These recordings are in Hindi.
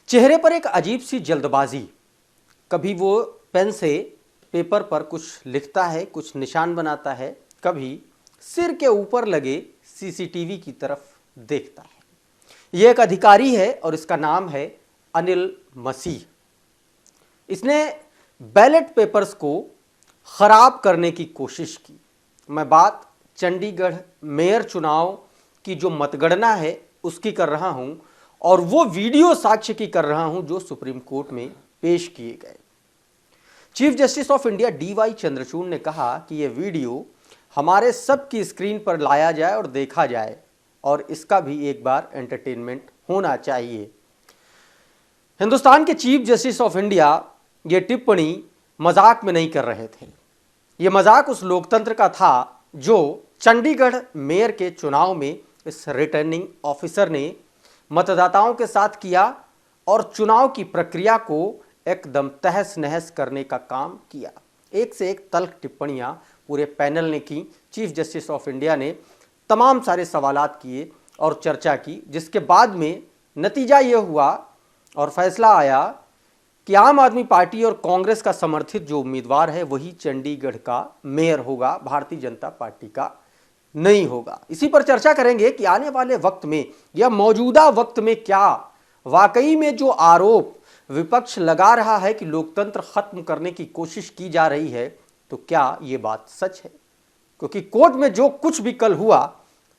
चेहरे पर एक अजीब सी जल्दबाजी। कभी वो पेन से पेपर पर कुछ लिखता है, कुछ निशान बनाता है, कभी सिर के ऊपर लगे सीसीटीवी की तरफ देखता है। यह एक अधिकारी है और इसका नाम है अनिल मसीह। इसने बैलेट पेपर्स को खराब करने की कोशिश की। मैं बात चंडीगढ़ मेयर चुनाव की जो मतगणना है उसकी कर रहा हूं, और वो वीडियो साक्ष्य की कर रहा हूं जो सुप्रीम कोर्ट में पेश किए गए। Chief justice of India DY Chandrachud ने कहा कि यह वीडियो हमारे सबकी स्क्रीन पर लाया जाए और देखा जाए, और इसका भी एक बार एंटरटेनमेंट होना चाहिए। हिंदुस्तान के चीफ जस्टिस ऑफ इंडिया ये टिप्पणी मजाक में नहीं कर रहे थे। ये मजाक उस लोकतंत्र का था जो चंडीगढ़ मेयर के चुनाव में इस रिटर्निंग ऑफिसर ने मतदाताओं के साथ किया और चुनाव की प्रक्रिया को एकदम तहस नहस करने का काम किया। एक से एक तल्ख टिप्पणियां पूरे पैनल ने की। चीफ जस्टिस ऑफ इंडिया ने तमाम सारे सवालात किए और चर्चा की, जिसके बाद में नतीजा ये हुआ और फैसला आया कि आम आदमी पार्टी और कांग्रेस का समर्थित जो उम्मीदवार है वही चंडीगढ़ का मेयर होगा, भारतीय जनता पार्टी का नहीं होगा। इसी पर चर्चा करेंगे कि आने वाले वक्त में या मौजूदा वक्त में क्या वाकई में जो आरोप विपक्ष लगा रहा है कि लोकतंत्र खत्म करने की कोशिश की जा रही है, तो क्या ये बात सच है? क्योंकि कोर्ट में जो कुछ भी कल हुआ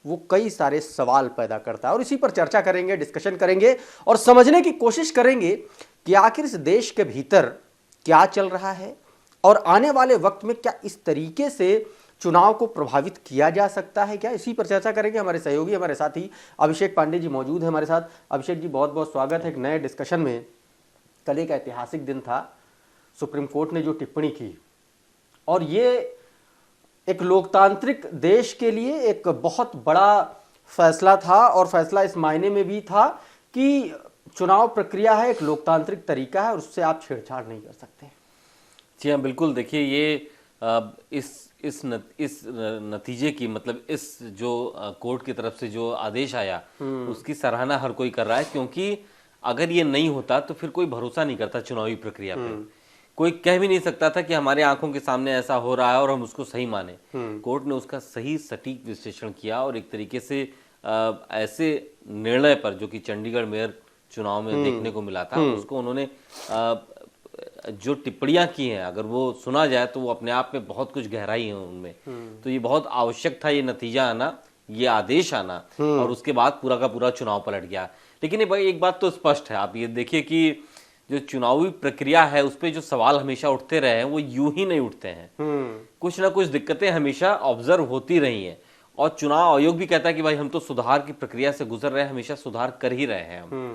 वो कई सारे सवाल पैदा करता है, और इसी पर चर्चा करेंगे, डिस्कशन करेंगे और समझने की कोशिश करेंगे कि आखिर इस देश के भीतर क्या चल रहा है और आने वाले वक्त में क्या इस तरीके से चुनाव को प्रभावित किया जा सकता है क्या। इसी पर चर्चा करेंगे। हमारे सहयोगी, हमारे साथी अभिषेक पांडे जी मौजूद हैं हमारे साथ। अभिषेक जी, बहुत बहुत स्वागत है एक नए डिस्कशन में। कल एक ऐतिहासिक दिन था, सुप्रीम कोर्ट ने जो टिप्पणी की, और ये एक लोकतांत्रिक देश के लिए एक बहुत बड़ा फैसला था, और फैसला इस मायने में भी था कि चुनाव प्रक्रिया है, एक लोकतांत्रिक तरीका है और उससे आप छेड़छाड़ नहीं कर सकते। जी हाँ, बिल्कुल। देखिए, ये इस नतीजे की, मतलब इस जो कोर्ट की तरफ से जो आदेश आया उसकी सराहना हर कोई कर रहा है, क्योंकि अगर ये नहीं होता तो फिर कोई भरोसा नहीं करता चुनावी प्रक्रिया पे। कोई कह भी नहीं सकता था कि हमारे आंखों के सामने ऐसा हो रहा है और हम उसको सही माने। कोर्ट ने उसका सही सटीक विश्लेषण किया और एक तरीके से ऐसे निर्णय पर, जो कि चंडीगढ़ मेयर चुनाव में देखने को मिला था, उसको उन्होंने जो टिप्पणियां की हैं, अगर वो सुना जाए तो वो अपने आप में बहुत कुछ गहराई है उनमें। तो ये बहुत आवश्यक था, ये नतीजा आना, ये आदेश आना, और उसके बाद पूरा का पूरा चुनाव पलट गया। लेकिन एक बात तो स्पष्ट है, आप ये देखिए कि जो चुनावी प्रक्रिया है उस पर जो सवाल हमेशा उठते रहे हैं वो यूं ही नहीं उठते हैं। कुछ ना कुछ दिक्कतें हमेशा ऑब्जर्व होती रही हैं, और चुनाव आयोग भी कहता है कि भाई हम तो सुधार की प्रक्रिया से गुजर रहे हैं, हमेशा सुधार कर ही रहे हैं हम।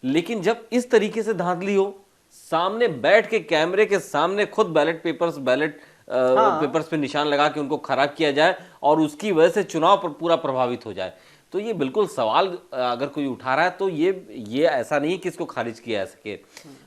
लेकिन जब इस तरीके से धांधली हो, सामने बैठ के कैमरे के सामने खुद बैलेट पेपर्स पे निशान लगा के उनको खराब किया जाए और उसकी वजह से चुनाव पर पूरा प्रभावित हो जाए, तो ये बिल्कुल सवाल अगर कोई उठा रहा है तो ये ऐसा नहीं कि इसको खारिज किया जा सके।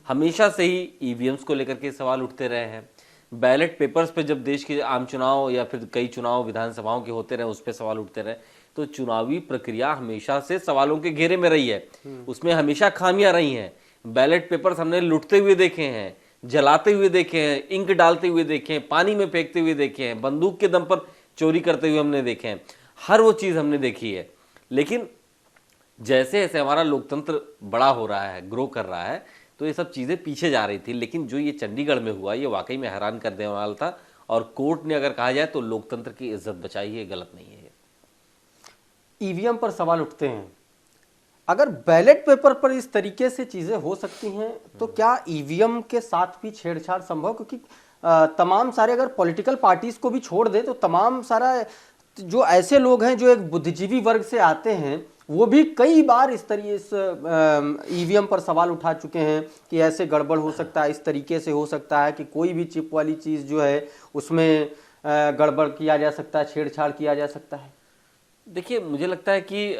हमेशा से ही ईवीएम्स को लेकर के सवाल उठते रहे हैं। बैलेट पेपर्स पे जब देश के आम चुनाव या फिर कई चुनाव विधानसभाओं के होते रहे, उस पर सवाल उठते रहे। तो चुनावी प्रक्रिया हमेशा से सवालों के घेरे में रही है, उसमें हमेशा खामियां रही हैं। बैलेट पेपर्स हमने लुटते हुए देखे हैं, जलाते हुए देखे हैं, इंक डालते हुए देखे हैं, पानी में फेंकते हुए देखे हैं, बंदूक के दम पर चोरी करते हुए हमने देखे हैं, हर वो चीज हमने देखी है। लेकिन जैसे जैसे हमारा लोकतंत्र बड़ा हो रहा है, ग्रो कर रहा है, तो ये सब चीजें पीछे जा रही थी। लेकिन जो ये चंडीगढ़ में हुआ, ये वाकई में हैरान कर देने वाला था, और कोर्ट ने अगर कहा जाए तो लोकतंत्र की इज्जत बचाई है, गलत नहीं है। ईवीएम पर सवाल उठते हैं, अगर बैलेट पेपर पर इस तरीके से चीजें हो सकती हैं तो क्या ईवीएम के साथ भी छेड़छाड़ संभव? क्योंकि तमाम सारे, अगर पॉलिटिकल पार्टीज को भी छोड़ दे तो तमाम सारा जो ऐसे लोग हैं जो एक बुद्धिजीवी वर्ग से आते हैं, वो भी कई बार इस ईवीएम पर सवाल उठा चुके हैं कि ऐसे गड़बड़ हो सकता है, इस तरीके से हो सकता है कि कोई भी चिप वाली चीज जो है उसमें गड़बड़ किया जा सकता है, छेड़छाड़ किया जा सकता है। देखिए, मुझे लगता है कि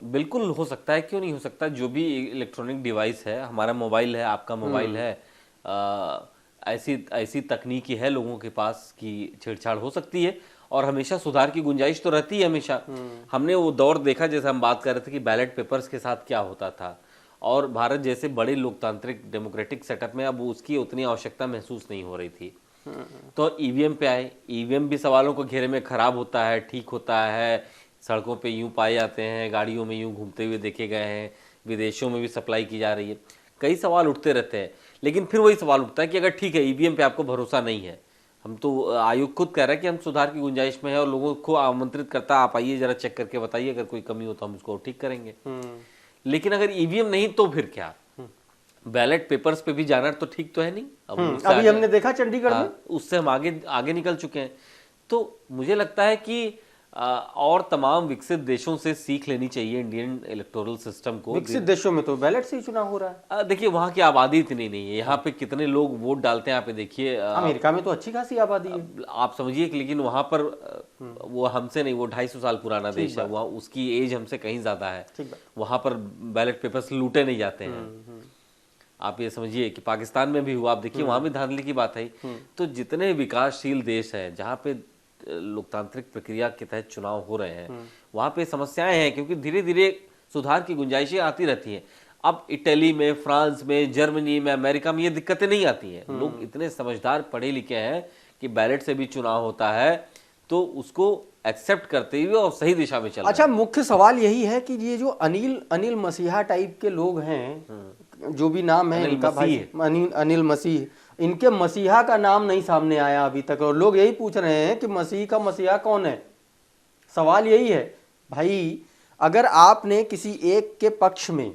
बिल्कुल हो सकता है, क्यों नहीं हो सकता। जो भी इलेक्ट्रॉनिक डिवाइस है, हमारा मोबाइल है, आपका मोबाइल है, ऐसी तकनीकी है लोगों के पास कि छेड़छाड़ हो सकती है, और हमेशा सुधार की गुंजाइश तो रहती है हमेशा। हमने वो दौर देखा, जैसे हम बात कर रहे थे कि बैलेट पेपर्स के साथ क्या होता था, और भारत जैसे बड़े लोकतांत्रिक डेमोक्रेटिक सेटअप में अब उसकी उतनी आवश्यकता महसूस नहीं हो रही थी। तो ईवीएम पे आए, ईवीएम भी सवालों को घेरे में खराब होता है, ठीक होता है, सड़कों पे यूं पाए जाते हैं, गाड़ियों में यूं घूमते हुए देखे गए हैं, विदेशों में भी सप्लाई की जा रही है, कई सवाल उठते रहते हैं। लेकिन फिर वही सवाल उठता है कि अगर ठीक है ईवीएम पे आपको भरोसा नहीं है, हम तो आयोग खुद कह रहा है कि हम सुधार की गुंजाइश में है और लोगों को आमंत्रित करता है, आप आइए जरा चेक करके बताइए, अगर कोई कमी हो तो हम उसको ठीक करेंगे। लेकिन अगर ईवीएम नहीं तो फिर क्या, बैलेट पेपर्स पे भी जाना तो ठीक तो है नहीं। अब अभी हमने देखा चंडीगढ़ में, उससे हम आगे निकल चुके हैं। तो मुझे लगता है कि और तमाम विकसित देशों से सीख लेनी चाहिए इंडियन इलेक्टोरल सिस्टम को। विकसित देशों में तो बैलेट से ही चुनाव हो रहा है। देखिए वहाँ की आबादी इतनी नहीं है, यहाँ पे कितने लोग वोट डालते हैं, यहाँ पे देखिए अमेरिका में तो अच्छी खासी आबादी है। आप समझिए कि लेकिन वहाँ पर वो हमसे नहीं, वो 250 साल पुराना देश है, वहाँ उसकी एज हमसे कहीं ज्यादा है। वहाँ पर बैलेट पेपर्स लूटे नहीं जाते हैं। आप ये समझिए कि पाकिस्तान में भी हुआ, आप देखिए वहां भी धांधली की बात है। तो जितने विकासशील देश हैं जहाँ पे लोकतांत्रिक प्रक्रिया के तहत चुनाव हो रहे हैं, वहां पे समस्याएं हैं, क्योंकि धीरे धीरे सुधार की गुंजाइशें आती रहती हैं। अब इटली में, फ्रांस में, जर्मनी में, अमेरिका में ये दिक्कतें नहीं आती हैं। लोग इतने समझदार पढ़े लिखे हैं कि बैलेट से भी चुनाव होता है तो उसको एक्सेप्ट करते हुए और सही दिशा में चलना। अच्छा, मुख्य सवाल यही है कि ये जो अनिल मसीहा टाइप के लोग हैं, जो भी नाम है इनका, भाई अनिल मसीह, इनके मसीहा का नाम नहीं सामने आया अभी तक, और लोग यही पूछ रहे हैं कि मसीह का मसीहा कौन है। सवाल यही है भाई, अगर आपने किसी एक के पक्ष में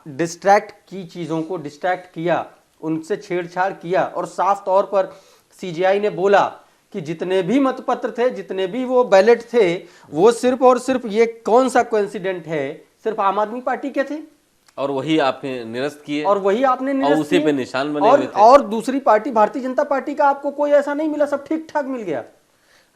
डिस्ट्रैक्ट की, चीजों को डिस्ट्रैक्ट किया, उनसे छेड़छाड़ किया, और साफ तौर पर सीजीआई ने बोला कि जितने भी मतपत्र थे, जितने भी वो बैलेट थे, वो सिर्फ और सिर्फ, ये कौन सा कोइंसिडेंट है, सिर्फ आम आदमी पार्टी के थे, और वही आपने निरस्त किए, और वही आपने निरस्त और उसी पे निशान बने हुए थे। और दूसरी पार्टी भारतीय जनता पार्टी का आपको कोई ऐसा नहीं मिला, सब ठीक ठाक मिल गया।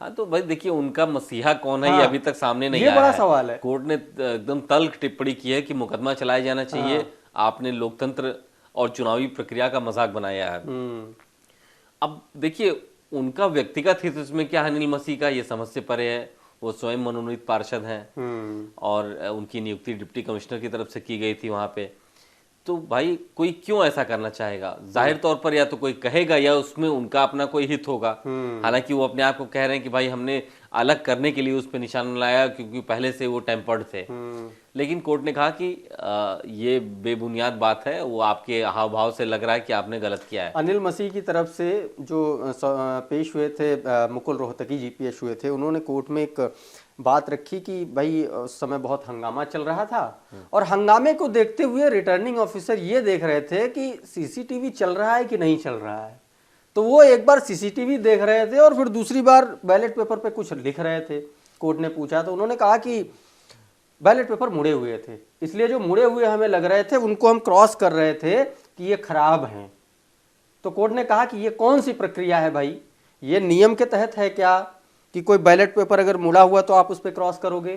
हाँ, तो भाई देखिए उनका मसीहा कौन है, ये अभी तक सामने नहीं आया, ये बड़ा सवाल है। कोर्ट ने एकदम तल्ख टिप्पणी की है कि मुकदमा चलाया जाना चाहिए। आपने लोकतंत्र और चुनावी प्रक्रिया का मजाक बनाया है। अब देखिए उनका व्यक्तिगत हित इसमें क्या, अनिल मसीह का, ये समझ से परे है। वो स्वयं मनोनीत पार्षद हैं और उनकी नियुक्ति डिप्टी कमिश्नर की तरफ से की गई थी वहां पे। तो भाई कोई क्यों ऐसा करना चाहेगा? जाहिर तौर पर या तो कोई कहेगा या उसमें उनका अपना कोई हित होगा। हालांकि वो अपने आप को कह रहे हैं कि भाई हमने अलग करने के लिए उस पर निशान लाया क्योंकि पहले से वो टेम्पर्ड थे। लेकिन कोर्ट ने कहा कि ये बेबुनियाद बात है, वो आपके हाव भाव से लग रहा है कि आपने गलत किया है। अनिल मसीह की तरफ से जो पेश हुए थे, मुकुल रोहतगी जी पेश हुए थे, उन्होंने कोर्ट में एक बात रखी कि भाई उस समय बहुत हंगामा चल रहा था, और हंगामे को देखते हुए रिटर्निंग ऑफिसर ये देख रहे थे कि सीसीटीवी चल रहा है कि नहीं चल रहा है। तो वो एक बार सीसीटीवी देख रहे थे और फिर दूसरी बार बैलेट पेपर पे कुछ लिख रहे थे। कोर्ट ने पूछा तो उन्होंने कहा कि बैलेट पेपर मुड़े हुए थे, इसलिए जो मुड़े हुए हमें लग रहे थे उनको हम क्रॉस कर रहे थे कि ये खराब हैं। तो कोर्ट ने कहा कि ये कौन सी प्रक्रिया है भाई, ये नियम के तहत है क्या कि कोई बैलेट पेपर अगर मुड़ा हुआ तो आप उस पर क्रॉस करोगे?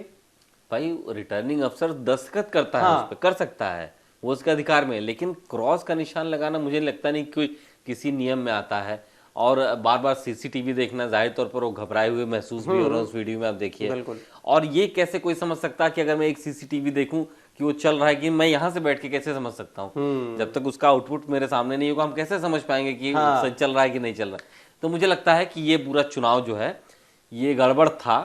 भाई रिटर्निंग अफसर दस्तखत करता है, उस पर कर सकता है, वो उसके अधिकार में, लेकिन क्रॉस का निशान लगाना मुझे लगता नहीं कोई किसी नियम में आता है। और बार बार सीसीटीवी देखना, जाहिर तौर पर वो घबराए हुए महसूस भी हो रहा है उस वीडियो में, आप देखिए। और ये कैसे कोई समझ सकता है कि अगर मैं एक सीसीटीवी देखूं कि वो चल रहा है, कि मैं यहाँ से बैठ के कैसे समझ सकता हूँ? जब तक उसका आउटपुट मेरे सामने नहीं होगा हम कैसे समझ पाएंगे कि सही चल रहा है कि नहीं चल रहा है? तो मुझे लगता है कि ये पूरा चुनाव जो है ये गड़बड़ था,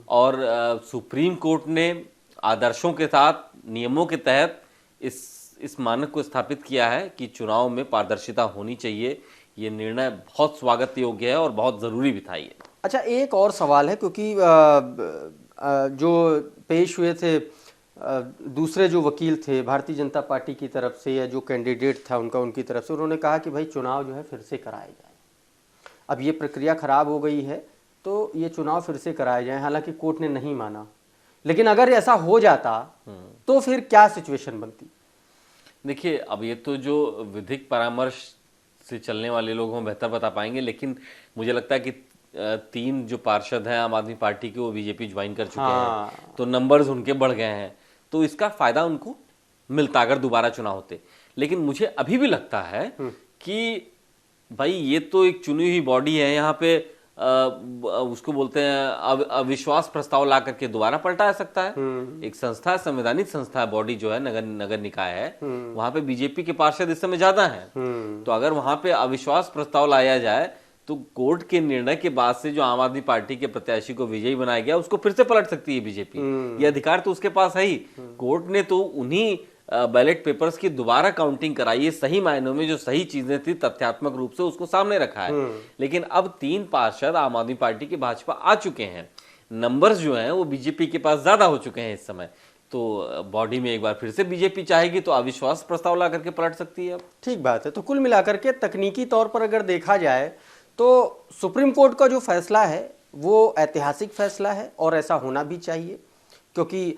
और सुप्रीम कोर्ट ने आदर्शों के साथ, नियमों के तहत इस मानक को स्थापित किया है कि चुनाव में पारदर्शिता होनी चाहिए। ये निर्णय बहुत स्वागत योग्य है और बहुत जरूरी भी था ये। अच्छा, एक और सवाल है, क्योंकि जो पेश हुए थे दूसरे जो वकील थे भारतीय जनता पार्टी की तरफ से, या जो कैंडिडेट था उनकी तरफ से, उन्होंने कहा कि भाई चुनाव जो है फिर से कराए जाए। अब ये प्रक्रिया खराब हो गई है तो ये चुनाव फिर से कराए जाए। हालांकि कोर्ट ने नहीं माना, लेकिन अगर ऐसा हो जाता तो फिर क्या सिचुएशन बनती? देखिए अब ये तो जो विधिक परामर्श से चलने वाले लोग हम बेहतर बता पाएंगे, लेकिन मुझे लगता है कि 3 जो पार्षद हैं आम आदमी पार्टी के, वो बीजेपी ज्वाइन कर चुके हैं, तो नंबर्स उनके बढ़ गए हैं, तो इसका फायदा उनको मिलता अगर दोबारा चुनाव होते। लेकिन मुझे अभी भी लगता है कि भाई ये तो एक चुनी हुई बॉडी है, यहाँ पे उसको बोलते हैं अविश्वास प्रस्ताव ला करके दोबारा पलटा सकता है। एक संस्था, संवैधानिक संस्था, बॉडी जो है, नगर निकाय है, वहां पे बीजेपी के पार्षद इस समय ज्यादा हैं। तो अगर वहां पे अविश्वास प्रस्ताव लाया जाए तो कोर्ट के निर्णय के बाद से जो आम आदमी पार्टी के प्रत्याशी को विजयी बनाया गया उसको फिर से पलट सकती है बीजेपी। ये अधिकार तो उसके पास है ही। कोर्ट ने तो उन्हीं बैलेट पेपर्स की दोबारा काउंटिंग कराई है, सही मायनों में जो सही चीजें थी तथ्यात्मक रूप से उसको सामने रखा है। लेकिन अब 3 पार्षद आम आदमी पार्टी के भाजपा आ चुके हैं, नंबर्स जो हैं वो बीजेपी के पास ज्यादा हो चुके हैं इस समय। तो बॉडी में एक बार फिर से बीजेपी चाहेगी तो अविश्वास प्रस्ताव ला करके पलट सकती है। अब ठीक बात है। तो कुल मिलाकर के तकनीकी तौर पर अगर देखा जाए तो सुप्रीम कोर्ट का जो फैसला है वो ऐतिहासिक फैसला है और ऐसा होना भी चाहिए, क्योंकि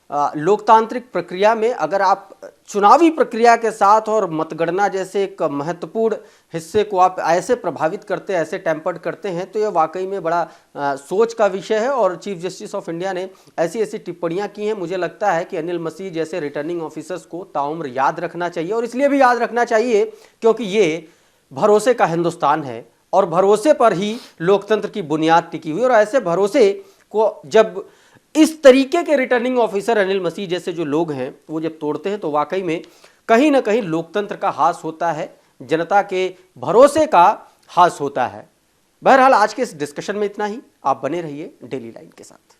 लोकतांत्रिक प्रक्रिया में अगर आप चुनावी प्रक्रिया के साथ और मतगणना जैसे एक महत्वपूर्ण हिस्से को आप ऐसे प्रभावित करते, ऐसे टेम्पर्ड करते हैं, तो यह वाकई में बड़ा सोच का विषय है। और चीफ जस्टिस ऑफ इंडिया ने ऐसी ऐसी टिप्पणियां की हैं, मुझे लगता है कि अनिल मसीह जैसे रिटर्निंग ऑफिसर्स को ताउम्र याद रखना चाहिए। और इसलिए भी याद रखना चाहिए क्योंकि ये भरोसे का हिंदुस्तान है और भरोसे पर ही लोकतंत्र की बुनियाद टिकी हुई। और ऐसे भरोसे को जब इस तरीके के रिटर्निंग ऑफिसर अनिल मसीह जैसे जो लोग हैं वो जब तोड़ते हैं तो वाकई में कहीं ना कहीं लोकतंत्र का हास होता है, जनता के भरोसे का हास होता है। बहरहाल आज के इस डिस्कशन में इतना ही। आप बने रहिए डेली लाइन के साथ।